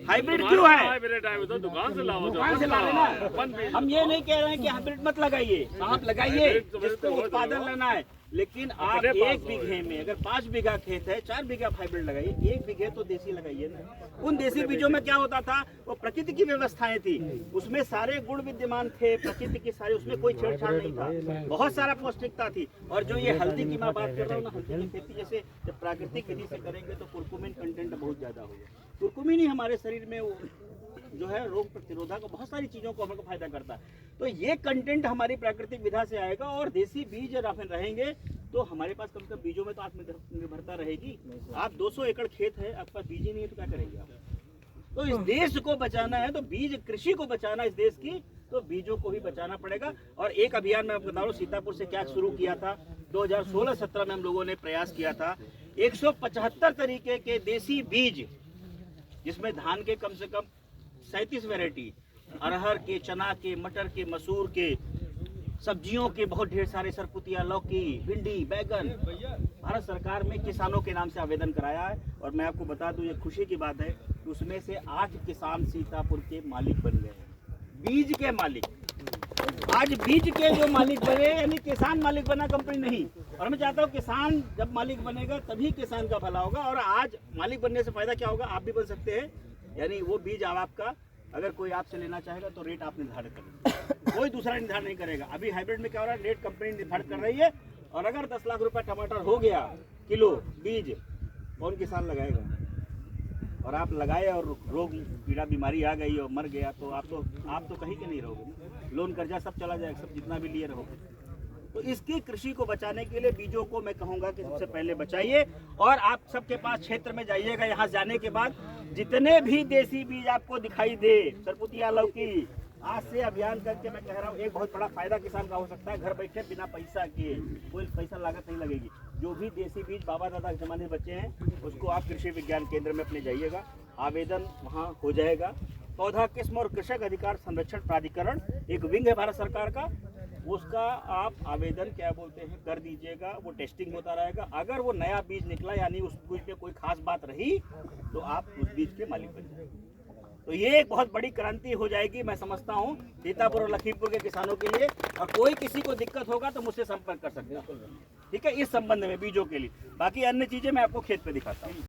Hybrid क्यों है? Hybrid है तो दुकान से लाओ, दुकान से ला लेना। हम ये नहीं कह रहे हैं कि हाइब्रिड मत लगाइए, आप लगाइए जिसको उत्पादन लेना है। लेकिन आप 1 बीघे में अगर 5 बीघा खेत है, 4 बीघा हाइब्रिड लगाइए, 1 बीघे तो देसी लगाइए ना। उन देसी बीजों में क्या होता था, वो प्रकृति की व्यवस्थाएं थी, उसमें सारे गुण विद्यमान थे, प्रकृति की सारी, उसमें कोई छेड़छाड़ नहीं था, बहुत सारा पौष्टिकता थी। और जो ये हल्दी की मैं बात कर रहा हूँ ना, हल्दी की खेती जैसे जब प्राकृतिक विधि से करेंगे तो कुरकुमिन कंटेंट बहुत ज्यादा होगा। कुरकुमिन ही हमारे शरीर में जो है रोग प्रतिरोधक और बहुत सारी चीजों को हमको फायदा करता है। तो ये कंटेंट हमारी प्राकृतिक विधा से आएगा और देसी बीज अगर रहेंगे तो हमारे पास कम से कम बीजों में तो आत्मनिर्भरता रहेगी। आप 200 एकड़ खेत है, आपके पास बीज ही नहीं है तो क्या करेंगे आप? तो इस देश को बचाना है तो बीज, कृषि को बचाना इस देश की, तो बीजों को ही बचाना पड़ेगा। और एक अभियान मैं आपको बता रहा हूँ, सीतापुर से क्या शुरू किया था, 2016-17 में हम लोगों ने प्रयास किया था। 175 तरीके के देसी बीज, जिसमें धान के कम से कम 37 वैरायटी, अरहर के, चना के, मटर के, मसूर के, सब्जियों के बहुत ढेर सारे, सरपुतिया, लौकी, भिंडी, बैगन, भारत सरकार में किसानों के नाम से आवेदन कराया है। और मैं आपको बता दूं, ये खुशी की बात है, उसमें से 8 किसान सीतापुर के मालिक बन गए हैं, बीज के मालिक। आज बीज के जो मालिक बने, यानी किसान मालिक बना, कंपनी नहीं। और मैं चाहता हूँ किसान जब मालिक बनेगा तभी किसान का भला होगा। और आज मालिक बनने से फायदा क्या होगा, आप भी बन सकते हैं। यानी वो बीज आपका, अगर कोई आपसे लेना चाहेगा तो रेट आप निर्धारित करेंगे, कोई दूसरा निर्धारण नहीं करेगा। अभी हाइब्रिड में क्या हो रहा है, रेट कंपनी निर्धारित कर रही है। और अगर 10 लाख रुपए टमाटर हो गया किलो बीज, कौन किसान लगाएगा? और आप लगाए और रोग पीड़ा बीमारी आ गई और मर गया तो आप तो कहीं के नहीं रहोगे, लोन कर्जा सब चला जाएगा, सब जितना भी लिए रहोगे। तो इसकी कृषि को बचाने के लिए बीजों को मैं कहूँगा कि सबसे पहले बचाइए। और आप सबके पास क्षेत्र में जाइएगा, यहाँ जाने के बाद जितने भी देसी बीज आपको दिखाई दे, सरपुतिया, लौकी, आज से अभियान करके मैं कह रहा हूँ एक बहुत बड़ा फायदा किसान का हो सकता है। घर बैठे बिना पैसा के, कोई पैसा लागत नहीं लगेगी। जो भी देसी बीज बाबा दादा के जमाने बचे हैं, उसको आप कृषि विज्ञान केंद्र में अपने जाइएगा, आवेदन वहाँ हो जाएगा। पौधा किस्म और कृषक अधिकार संरक्षण प्राधिकरण एक विंग है भारत सरकार का, उसका आप आवेदन क्या बोलते हैं कर दीजिएगा। वो टेस्टिंग होता रहेगा, अगर वो नया बीज निकला यानी उस बीज पे कोई खास बात रही तो आप उस बीज के मालिक बन जाएंगे। तो ये एक बहुत बड़ी क्रांति हो जाएगी, मैं समझता हूँ, सीतापुर और लखीमपुर के किसानों के लिए। और कोई किसी को दिक्कत होगा तो मुझसे संपर्क कर सकते हैं, ठीक है, इस संबंध में बीजों के लिए। बाकी अन्य चीजें मैं आपको खेत पे दिखाता हूँ।